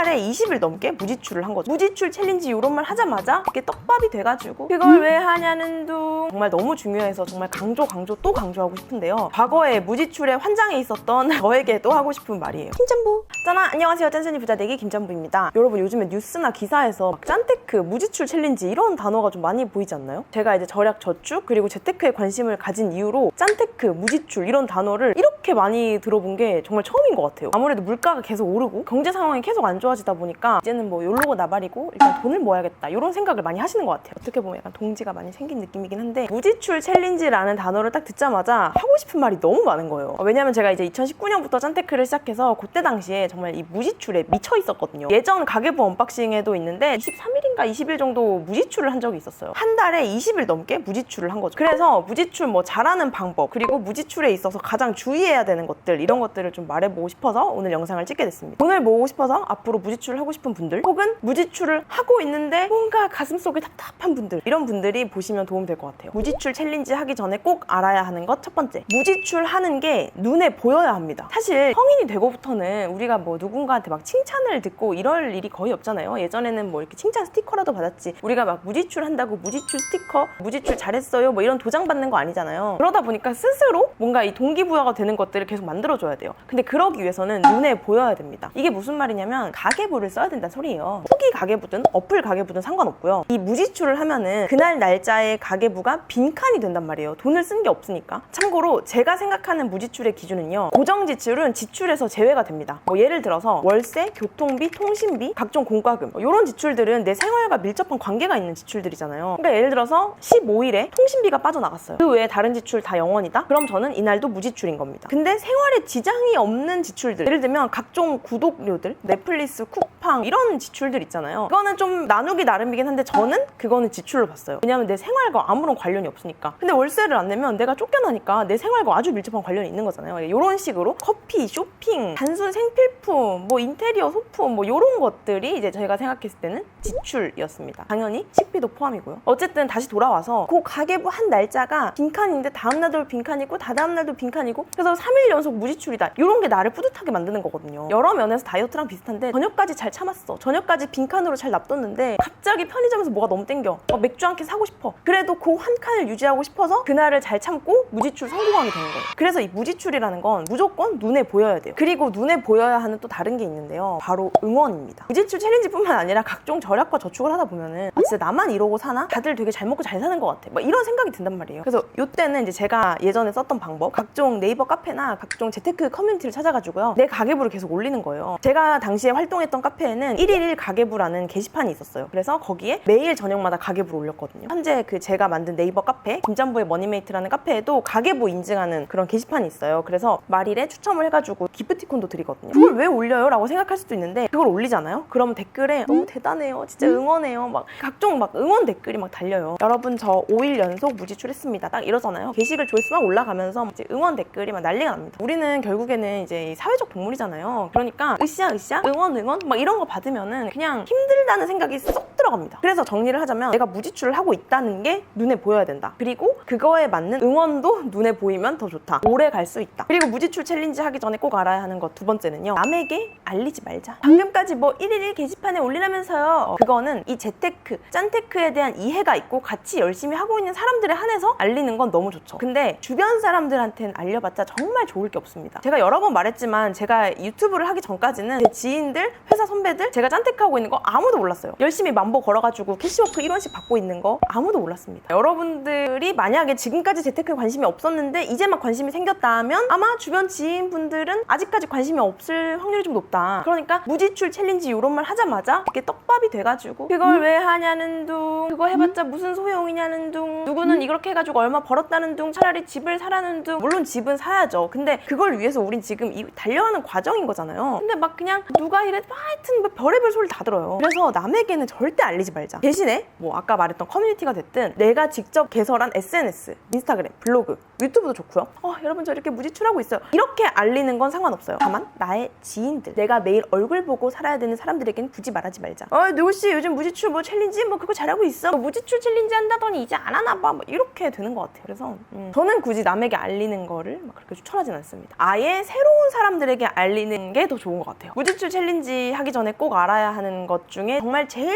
달에 20일 넘게 무지출을 한 거죠. 무지출 챌린지 이런 말 하자마자 그게 떡밥이 돼가지고 그걸 왜 하냐는 둥. 정말 너무 중요해서 정말 강조 또 강조하고 싶은데요. 과거에 무지출의 환장에 있었던 저에게도 하고 싶은 말이에요. 김전부. 짠아, 안녕하세요. 짠순이 부자되기 김전부입니다. 여러분, 요즘에 뉴스나 기사에서 막 짠테크, 무지출 챌린지 이런 단어가 좀 많이 보이지 않나요? 제가 이제 절약 저축 그리고 재테크에 관심을 가진 이후로 짠테크, 무지출 이런 단어를 이렇게 많이 들어본 게 정말 처음인 것 같아요. 아무래도 물가가 계속 오르고 경제 상황이 계속 안 좋아지다 보니까 이제는 뭐 욜로고 나발이고 일단 돈을 모아야겠다 이런 생각을 많이 하시는 것 같아요. 어떻게 보면 약간 동지가 많이 생긴 느낌이긴 한데, 무지출 챌린지라는 단어를 딱 듣자마자 하고 싶은 말이 너무 많은 거예요. 왜냐면 제가 이제 2019년부터 짠테크를 시작해서 그때 당시에 정말 이 무지출에 미쳐 있었거든요. 예전 가계부 언박싱에도 있는데 23일인가 20일 정도 무지출을 한 적이 있었어요. 한 달에 20일 넘게 무지출을 한 거죠. 그래서 무지출 뭐 잘하는 방법, 그리고 무지출에 있어서 가장 주의해야 되는 것들, 이런 것들을 좀 말해보고 싶어서 오늘 영상을 찍게 됐습니다. 돈을 모으고 싶어서 앞으로 무지출을 하고 싶은 분들, 혹은 무지출을 하고 있는데 뭔가 가슴속이 답답한 분들, 이런 분들이 보시면 도움 될 것 같아요. 무지출 챌린지 하기 전에 꼭 알아야 하는 것 첫 번째, 무지출 하는 게 눈에 보여야 합니다. 사실 성인이 되고부터는 우리가 뭐 누군가한테 막 칭찬을 듣고 이럴 일이 거의 없잖아요. 예전에는 뭐 이렇게 칭찬 스티커라도 받았지, 우리가 막 무지출 한다고 무지출 스티커, 무지출 잘했어요 뭐 이런 도장 받는 거 아니잖아요. 그러다 보니까 스스로 뭔가 이 동기부여가 되는 것들을 계속 만들어줘야 돼요. 근데 그러기 위해서는 눈에 보여야 됩니다. 이게 무슨 말이냐면 가계부를 써야 된다는 소리예요. 후기 가계부든 어플 가계부든 상관없고요. 이 무지출을 하면은 그날 날짜의 가계부가 빈칸이 된단 말이에요. 돈을 쓴 게 없으니까. 참고로 제가 생각하는 무지출의 기준은요, 고정 지출은 지출에서 제외가 됩니다. 뭐 예를 들어서 월세, 교통비, 통신비, 각종 공과금, 이런 지출들은 내 생활과 밀접한 관계가 있는 지출들이잖아요. 그러니까 예를 들어서 15일에 통신비가 빠져나갔어요. 그 외에 다른 지출 다 0원이다? 그럼 저는 이날도 무지출인 겁니다. 근데 생활에 지장이 없는 지출들, 예를 들면 각종 구독료들, 넷플릭스, 쿠팡 이런 지출들 있잖아요. 이거는 좀 나누기 나름이긴 한데 저는 그거는 지출로 봤어요. 왜냐면 내 생활과 아무런 관련이 없으니까. 근데 월세를 안 내면 내가 쫓겨나니까 내 생활과 아주 밀접한 관련이 있는 거잖아요. 이런 식으로 커피, 쇼핑, 단순 생필품, 뭐 인테리어 소품, 뭐 이런 것들이 이제 제가 생각했을 때는 지출이었습니다. 당연히 식비도 포함이고요. 어쨌든 다시 돌아와서 그 가계부 한 날짜가 빈칸인데 다음 날도 빈칸이고 다다음 날도 빈칸이고, 그래서 3일 연속 무지출이다, 이런 게 나를 뿌듯하게 만드는 거거든요. 여러 면에서 다이어트랑 비슷한데 저녁까지 잘 참았어. 저녁까지 빈칸으로 잘 놔뒀는데 갑자기 편의점에서 뭐가 너무 땡겨. 맥주 한 캔 사고 싶어. 그래도 그 한 칸을 유지하고 싶어서 그날을 잘 참고 무지출 성공하게 되는 거예요. 그래서 이 무지출이라는 건 무조건 눈에 보여야 돼요. 그리고 눈에 보여야 하는 또 다른 게 있는데요, 바로 응원입니다. 무지출 챌린지뿐만 아니라 각종 절약과 저축을 하다 보면은 진짜 나만 이러고 사나? 다들 되게 잘 먹고 잘 사는 것 같아, 막 이런 생각이 든단 말이에요. 그래서 이때는 이제 제가 예전에 썼던 방법, 각종 네이버 카페나 각종 재테크 커뮤니티를 찾아가지고요, 내 가계부를 계속 올리는 거예요. 제가 당시에 활동했던 카페에는 1일 가계부라는 게시판이 있었어요. 그래서 거기에 매일 저녁마다 가계부를 올렸거든요. 현재 그 제가 만든 네이버 카페 김전부의 머니메이트라는 카페에도 가계부 인증하는 그런 게시판이 있어요. 그래서 말일에 추첨을 해가지고 기프티콘도 드리거든요. 그걸 왜 올려요? 라고 생각할 수도 있는데, 그걸 올리잖아요? 그러면 댓글에 너무 대단해요, 진짜 응원해요, 막 각종 막 응원 댓글이 막 달려요. 여러분 저 5일 연속 무지출했습니다, 딱 이러잖아요. 게시글 조회수 막 올라가면서 이제 응원 댓글이 막 난리가 납니다. 우리는 결국에는 이제 사회적 동물이잖아요. 그러니까 으쌰 응원 막 이런 거 받으면은 그냥 힘들다는 생각이 쏙 들어갑니다. 그래서 정리를 하자면 내가 무지출을 하고 있다는 게 눈에 보여야 된다. 그리고 그거에 맞는 응원도 눈에 보이면 더 좋다. 오래 갈 수 있다. 그리고 무지출 챌린지 하기 전에 꼭 알아야 하는 것 두 번째는요, 남에게 알리지 말자. 방금까지 뭐 1일 게시판에 올리라면서요. 그거는 이 재테크, 짠테크에 대한 이해가 있고 같이 열심히 하고 있는 사람들에 한해서 알리는 건 너무 좋죠. 근데 주변 사람들한테는 알려봤자 정말 좋을 게 없습니다. 제가 여러 번 말했지만 제가 유튜브를 하기 전까지는 제 지인들, 회사 선배들, 제가 짠테크 하고 있는 거 아무도 몰랐어요. 열심히 만보 걸어가지고 캐시워크 1원씩 받고 있는 거 아무도 몰랐습니다. 여러분들이 만약에 지금까지 재테크에 관심이 없었는데 이제 막 관심이 생겼다 하면 아마 주변 지인분들은 아직까지 관심이 없을 확률이 좀 높다. 그러니까 무지출 챌린지 이런 말 하자마자 이게 떡밥이 돼가지고 그걸 왜 하냐는 둥, 그거 해봤자 무슨 소용이냐는 둥, 누구는 이렇게 해가지고 얼마 벌었다는 둥, 차라리 집을 사라는 둥. 물론 집은 사야죠. 근데 그걸 위해서 우린 지금 이 달려가는 과정인 거잖아요. 근데 막 그냥 누가 이래 하여튼 뭐 별의별 소리 다 들어요. 그래서 남에게는 절대 알리지 말자. 대신에 뭐 아까 말했던 커뮤니티가 됐든 내가 직접 개설한 SNS, 인스타그램, 블로그 유튜브도 좋고요. 여러분 저 이렇게 무지출하고 있어요. 이렇게 알리는 건 상관없어요. 다만 나의 지인들, 내가 매일 얼굴 보고 살아야 되는 사람들에겐 굳이 말하지 말자. 누구씨 요즘 무지출 뭐 챌린지 뭐 그거 잘하고 있어. 뭐 무지출 챌린지 한다더니 이제 안 하나 봐. 뭐 이렇게 되는 것 같아요. 그래서 저는 굳이 남에게 알리는 거를 막 그렇게 추천하진 않습니다. 아예 새로운 사람들에게 알리는 게 더 좋은 것 같아요. 무지출 챌린지 하기 전에 꼭 알아야 하는 것 중에 정말 제일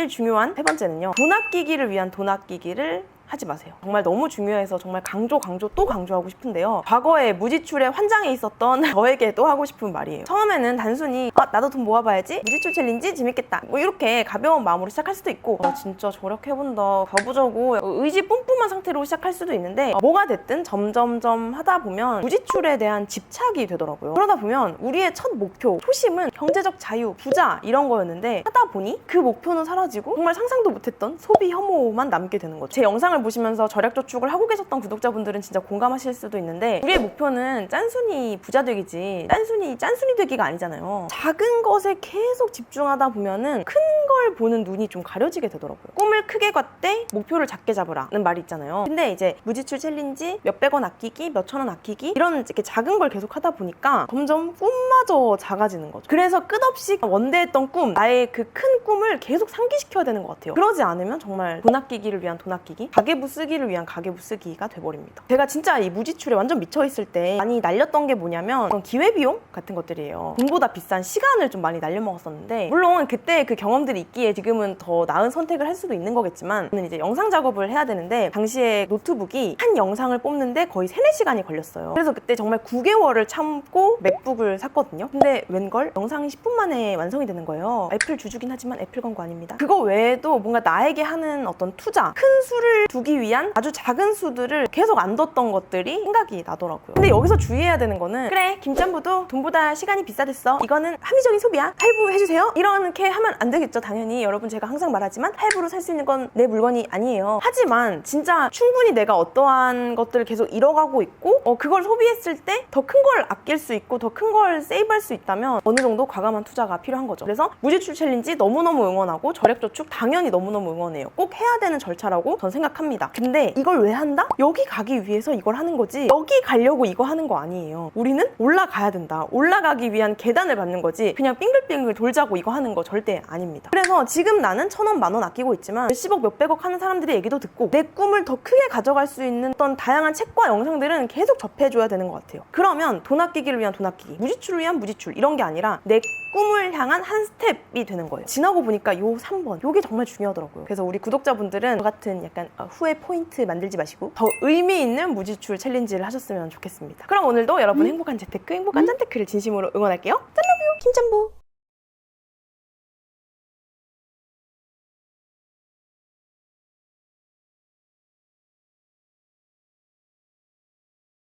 중요한 세 번째는요. 돈 아끼기를 위한 돈 아끼기를 하지 마세요. 정말 너무 중요해서 정말 강조 또 강조하고 싶은데요. 과거에 무지출의 환장에 있었던 저에게도 하고 싶은 말이에요. 처음에는 단순히 나도 돈 모아봐야지, 무지출 챌린지 재밌겠다, 뭐 이렇게 가벼운 마음으로 시작할 수도 있고 진짜 절약해본다, 가보자고 의지 뿜뿜한 상태로 시작할 수도 있는데 뭐가 됐든 점점점 하다 보면 무지출에 대한 집착이 되더라고요. 그러다 보면 우리의 첫 목표, 초심은 경제적 자유, 부자 이런 거였는데 하다 보니 그 목표는 사라지고 정말 상상도 못했던 소비 혐오만 남게 되는 거죠. 제 영상을 보시면서 절약저축을 하고 계셨던 구독자분들은 진짜 공감하실 수도 있는데 우리의 목표는 짠순이 부자 되기지 짠순이 되기가 아니잖아요. 작은 것에 계속 집중하다 보면은 큰 걸 보는 눈이 좀 가려지게 되더라고요. 꿈을 크게 꿨대 목표를 작게 잡으라는 말이 있잖아요. 근데 이제 무지출 챌린지 몇백 원 아끼기, 몇천 원 아끼기 이런 이렇게 작은 걸 계속 하다 보니까 점점 꿈마저 작아지는 거죠. 그래서 끝없이 원대했던 꿈, 나의 그 큰 꿈을 계속 상기시켜야 되는 것 같아요. 그러지 않으면 정말 돈 아끼기를 위한 돈 아끼기, 가계부 쓰기를 위한 가계부 쓰기가 돼버립니다. 제가 진짜 이 무지출에 완전 미쳐있을 때 많이 날렸던 게 뭐냐면 기회비용 같은 것들이에요. 돈보다 비싼 시간을 좀 많이 날려먹었었는데 물론 그때 그 경험들이 있기에 지금은 더 나은 선택을 할 수도 있는 거겠지만 저는 이제 영상 작업을 해야 되는데 당시에 노트북이 한 영상을 뽑는데 거의 3-4시간이 걸렸어요. 그래서 그때 정말 9개월을 참고 맥북을 샀거든요. 근데 웬걸 영상이 10분 만에 완성이 되는 거예요. 애플 주주긴 하지만 애플 광고 아닙니다. 그거 외에도 뭔가 나에게 하는 어떤 투자, 큰 수를 두기 위한 아주 작은 수들을 계속 안 뒀던 것들이 생각이 나더라고요. 근데 여기서 주의해야 되는 거는 그래 김짬부도 돈보다 시간이 비싸댔어, 이거는 합리적인 소비야, 할부해주세요, 이렇게 하면 안 되겠죠. 당연히 여러분 제가 항상 말하지만 할부로 살 수 있는 건 내 물건이 아니에요. 하지만 진짜 충분히 내가 어떠한 것들을 계속 잃어가고 있고 그걸 소비했을 때 더 큰 걸 아낄 수 있고 더 큰 걸 세이브할 수 있다면 어느 정도 과감한 투자가 필요한 거죠. 그래서 무지출 챌린지 너무너무 응원하고 절약저축 당연히 너무너무 응원해요. 꼭 해야 되는 절차라고 전 생각합니다. 근데 이걸 왜 한다? 여기 가기 위해서 이걸 하는 거지 여기 가려고 이거 하는 거 아니에요. 우리는 올라가야 된다, 올라가기 위한 계단을 밟는 거지 그냥 빙글빙글 돌자고 이거 하는 거 절대 아닙니다. 그래서 지금 나는 1,000원, 10,000원 아끼고 있지만 몇십억, 몇백억 하는 사람들의 얘기도 듣고 내 꿈을 더 크게 가져갈 수 있는 어떤 다양한 책과 영상들은 계속 접해줘야 되는 것 같아요. 그러면 돈 아끼기를 위한 돈 아끼기, 무지출을 위한 무지출 이런 게 아니라 내 꿈을 향한 한 스텝이 되는 거예요. 지나고 보니까 요 3번 요게 정말 중요하더라고요. 그래서 우리 구독자분들은 저 같은 약간 후회 포인트 만들지 마시고 더 의미 있는 무지출 챌린지를 하셨으면 좋겠습니다. 그럼 오늘도 여러분 행복한 재테크, 행복한 짠테크를 진심으로 응원할게요. 짠러뷰 김짬부.